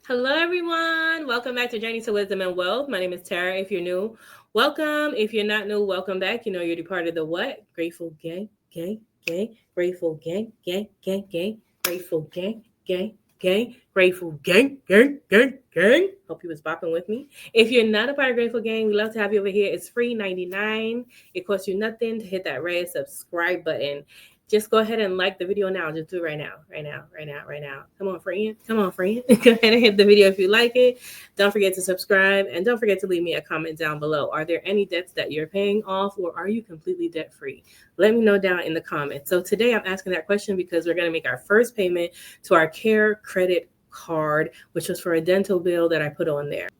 Hello, everyone. Welcome back to Journey to Wisdom and Wealth. My name is Tara. If you're new, welcome. If you're not new, welcome back. You know you're part of the what? Grateful gang, gang, gang. Grateful gang, gang, gang, gang. Grateful gang, gang, gang. Grateful gang, gang, gang, gang. Hope you was bopping with me. If you're not a part of Grateful Gang, we love to have you over here. It's free 99. It costs you nothing to hit that red subscribe button. Just go ahead and like the video now. Just do it right now, right now, right now, right now. Come on, friend. Come on, friend. Go ahead and hit the video if you like it. Don't forget to subscribe and don't forget to leave me a comment down below. Are there any debts that you're paying off or are you completely debt free? Let me know down in the comments. So today I'm asking that question because we're going to make our first payment to our Carecredit card, which was for a dental bill that I put on there.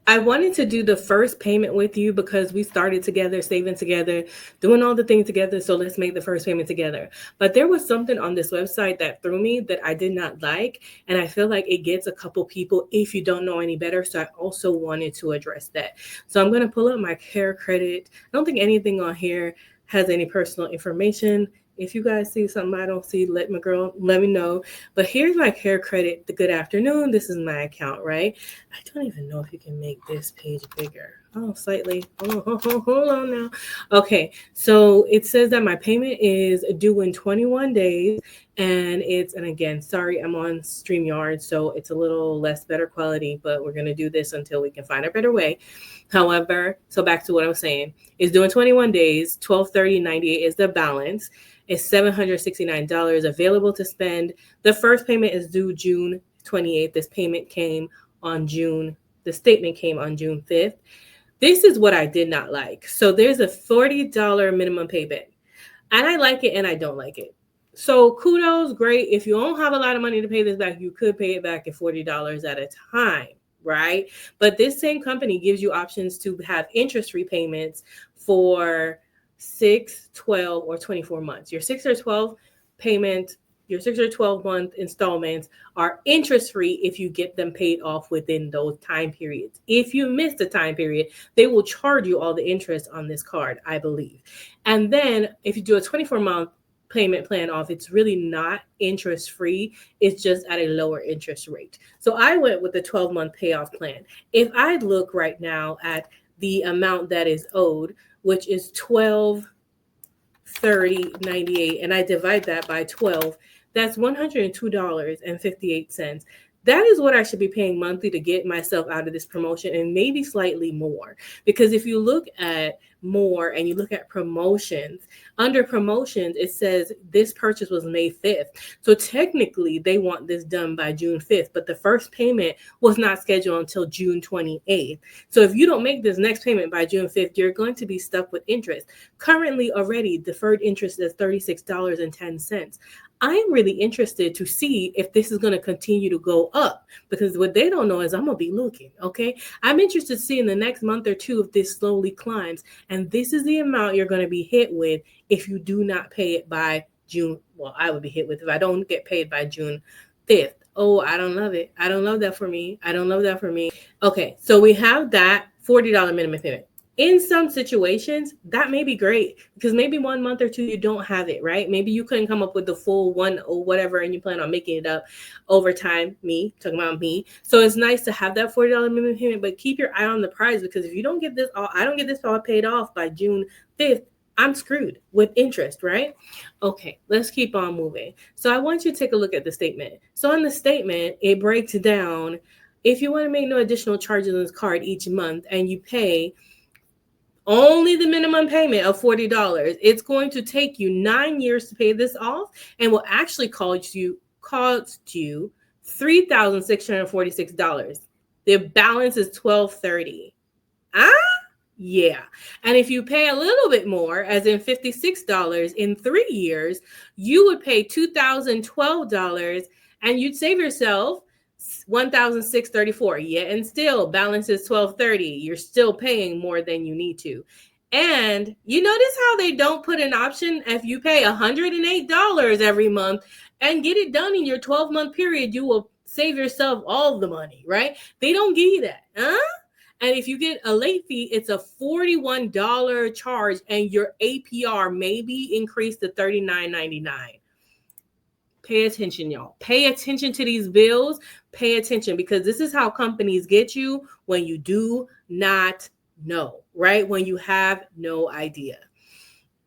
I wanted to do the first payment with you because we started together, saving together, doing all the things together. So let's make the first payment together. But there was something on this website that threw me that I did not like. And I feel like it gets a couple people if you don't know any better. So I also wanted to address that. So I'm going to pull up my Carecredit. I don't think anything on here has any personal information. If you guys see something I don't see, let me know. But here's my Carecredit. Good afternoon. This is my account, right? I don't even know if you can make this page bigger. Oh, slightly. Hold on now. Okay, so it says that my payment is due in 21 days. And again, sorry, I'm on StreamYard, so it's a little less better quality, but we're going to do this until we can find a better way. However, so back to what I was saying, it's due in 21 days. $1,230.98 is the balance. It's $769 available to spend. The first payment is due June 28th. This statement came on June 5th. This is what I did not like. So there's a $40 minimum payment. And I like it and I don't like it. So kudos, great. If you don't have a lot of money to pay this back, you could pay it back at $40 at a time, right? But this same company gives you options to have interest-free payments for 6, 12, or 24 months. Your 6 or 12 payment, your 6 or 12 month installments are interest free if you get them paid off within those time periods. If you miss the time period, they will charge you all the interest on this card, I believe. And then if you do a 24-month payment plan off, it's really not interest free. It's just at a lower interest rate. So I went with the 12-month payoff plan. If I look right now at the amount that is owed, which is $1,230.98, and I divide that by 12, that's $102.58. That is what I should be paying monthly to get myself out of this promotion, and maybe slightly more. Because if you look at more and you look at promotions, under promotions, it says this purchase was May 5th. So technically, they want this done by June 5th, but the first payment was not scheduled until June 28th. So if you don't make this next payment by June 5th, you're going to be stuck with interest. Currently, already, deferred interest is $36.10. I'm really interested to see if this is going to continue to go up, because what they don't know is I'm going to be looking, okay? I'm interested to see in the next month or two if this slowly climbs, and this is the amount you're going to be hit with if you do not pay it by June. Well, I would be hit with if I don't get paid by June 5th. Oh, I don't love it. I don't love that for me. Okay, so we have that $40 minimum payment. In some situations, that may be great because maybe 1 month or two you don't have it, right? Maybe you couldn't come up with the full one or whatever, and you plan on making it up over time. Talking about me. So it's nice to have that $40 minimum payment, but keep your eye on the prize, because if you don't get this all, I don't get this all paid off by June 5th, I'm screwed with interest, right? Okay, let's keep on moving. So I want you to take a look at the statement. So in the statement, it breaks down, if you want to make no additional charges on this card each month and you pay only the minimum payment of $40, it's going to take you 9 years to pay this off and will actually cost you $3,646. The balance is $1,230. Yeah. And if you pay a little bit more, as in $56 in 3 years, you would pay $2,012 and you'd save yourself $1,634. Yeah, and still balance is $1,230. You're still paying more than you need to. And you notice how they don't put an option if you pay $108 every month and get it done in your 12-month period, you will save yourself all the money, right? They don't give you that. And if you get a late fee, it's a $41 charge and your APR may be increased to $39.99. Pay attention, y'all. Pay attention to these bills. Pay attention, because this is how companies get you when you do not know, right? When you have no idea.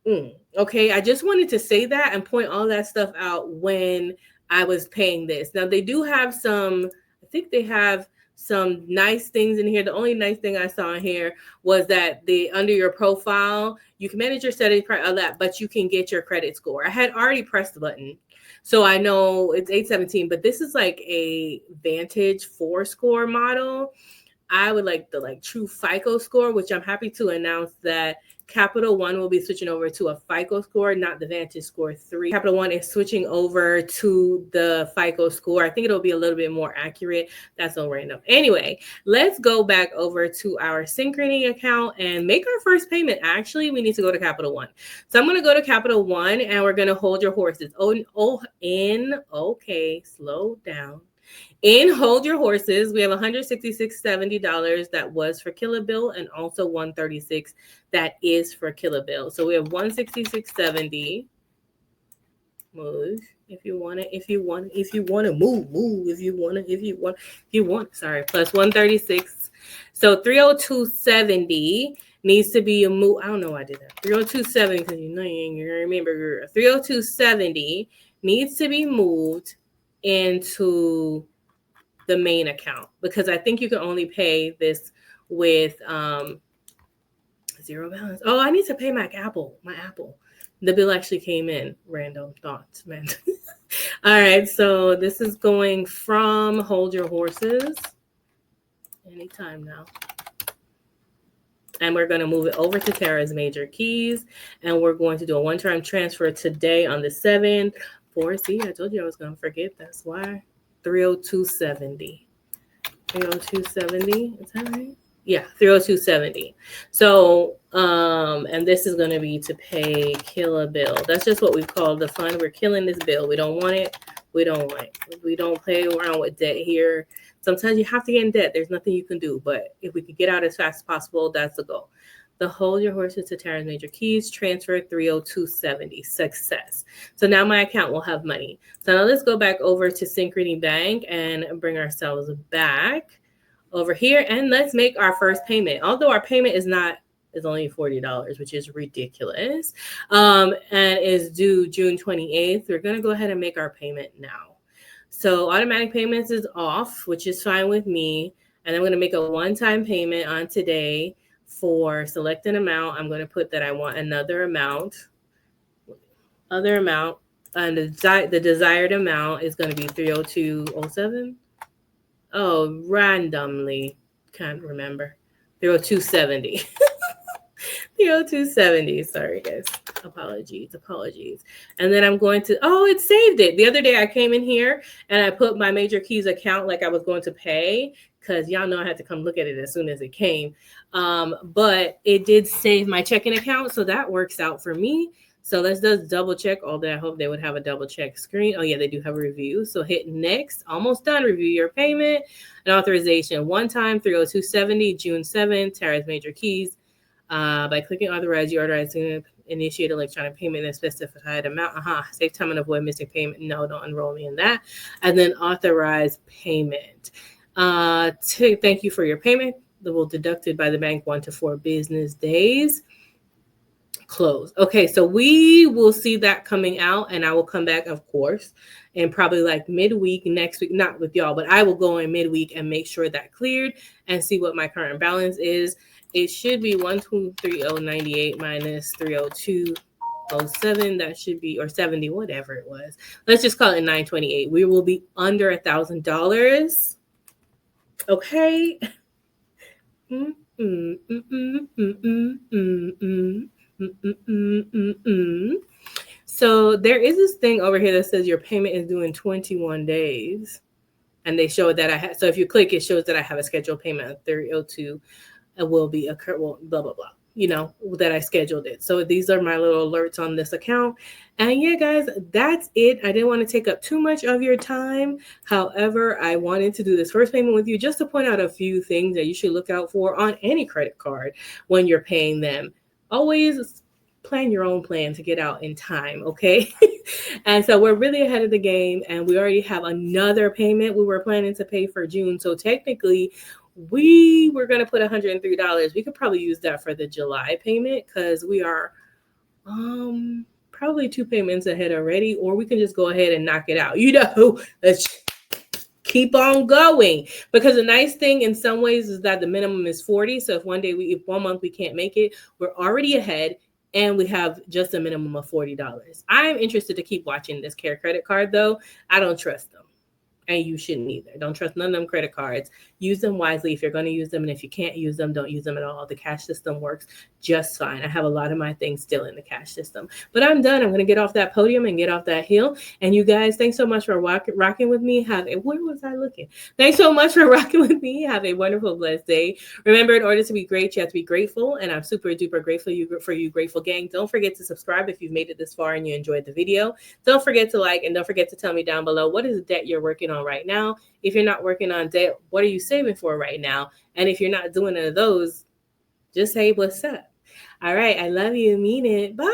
Okay, I just wanted to say that and point all that stuff out when I was paying this. Now they do have some, I think they have some nice things in here. The only nice thing I saw in here was that under your profile, you can manage your settings, all that, but you can get your credit score. I had already pressed the button, so I know it's 817, but this is like a Vantage 4 score model. I would like the true FICO score, which I'm happy to announce that Capital One will be switching over to a FICO score, not the Vantage Score 3. Capital One is switching over to the FICO score. I think it'll be a little bit more accurate. That's so random. Anyway, let's go back over to our Synchrony account and make our first payment. Actually, we need to go to Capital One. So I'm going to go to Capital One and we're going to hold your horses. Okay, slow down. In Hold Your Horses, we have $166.70 that was for Killabill, and also $136 that is for Killabill. So we have $166.70. Move if you want to move. Sorry, plus $136. So $302.70 needs to be a move. I don't know why I did that. $302.70, because you ain't gonna remember. $302.70 needs to be moved into the main account, because I think you can only pay this with zero balance. Oh, I need to pay my Apple. The bill actually came in. Random thoughts, man. All right, so this is going from Hold Your Horses anytime now. And we're going to move it over to Tara's Major Keys, and we're going to do a one-time transfer today on the 7th. See, I told you I was going to forget. That's why. $302.70. $302.70. Is that right? Yeah, $302.70. So, and this is going to be to pay Killabill. That's just what we've called the fund. We're killing this bill. We don't want it. We don't play around with debt here. Sometimes you have to get in debt. There's nothing you can do. But if we could get out as fast as possible, that's the goal. The Hold Your Horses to Tara's Major Keys, transfer $302.70, success. So now my account will have money. So now let's go back over to Synchrony Bank and bring ourselves back over here, and let's make our first payment. Although our payment is only $40, which is ridiculous, and is due June 28th. We're going to go ahead and make our payment now. So automatic payments is off, which is fine with me. And I'm going to make a one-time payment on today. For select an amount, I'm going to put that I want another amount, and the desired amount is going to be $302.07. Oh, randomly, can't remember. $302.70. $302.70. Sorry, guys. Apologies. And then I'm going to, it saved it. The other day I came in here and I put my Major Keys account like I was going to pay, because y'all know I had to come look at it as soon as it came. But it did save my checking account, so that works out for me. So let's just double check. Although I hope they would have a double check screen. Oh yeah, they do have a review. So hit next. Almost done. Review your payment and authorization. One time, $302.70, June 7th, Tara's Major Keys. By clicking authorize, you authorize to initiate electronic payment in a specified amount. Save time and avoid missing payment. No, don't enroll me in that. And then authorize payment. Thank you for your payment. That will deducted by the bank 1 to 4 business days. Close. Okay, so we will see that coming out, and I will come back, of course, and probably like midweek next week, not with y'all, but I will go in midweek and make sure that cleared and see what my current balance is. It should be 123,098 minus 302.07. That should be, or 70, whatever it was. Let's just call it 928. We will be under $1,000. Okay. So there is this thing over here that says your payment is due in 21 days. And they show that I have, so if you click, it shows that I have a scheduled payment of 302. It will be occur, well, blah, blah, blah, that I scheduled it. So these are my little alerts on this account. And yeah, guys, that's it. I didn't want to take up too much of your time. However, I wanted to do this first payment with you just to point out a few things that you should look out for on any credit card when you're paying them. Always plan your own plan to get out in time, okay? And so we're really ahead of the game, and we already have another payment we were planning to pay for June. So technically, we were going to put $103. We could probably use that for the July payment because we are probably 2 payments ahead already, or we can just go ahead and knock it out. Let's keep on going, because the nice thing in some ways is that the minimum is 40. So if if 1 month we can't make it, we're already ahead and we have just a minimum of $40. I'm interested to keep watching this Carecredit card though. I don't trust them. And you shouldn't either. Don't trust none of them credit cards. Use them wisely if you're going to use them. And if you can't use them, don't use them at all. The cash system works just fine. I have a lot of my things still in the cash system. But I'm done. I'm going to get off that podium and get off that hill. And you guys, thanks so much for rocking with me. Where was I looking? Thanks so much for rocking with me. Have a wonderful, blessed day. Remember, in order to be great, you have to be grateful. And I'm super duper grateful for you, grateful gang. Don't forget to subscribe if you've made it this far and you enjoyed the video. Don't forget to like, and don't forget to tell me down below, what is the debt you're working on right now? If you're not working on debt, what are you saving for right now? And if you're not doing none of those, just say what's up. All right, I love you, mean it. Bye.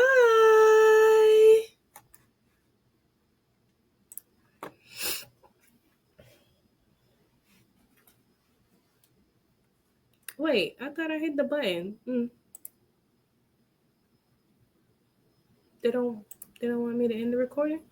Wait, I thought I hit the button. They don't want me to end the recording?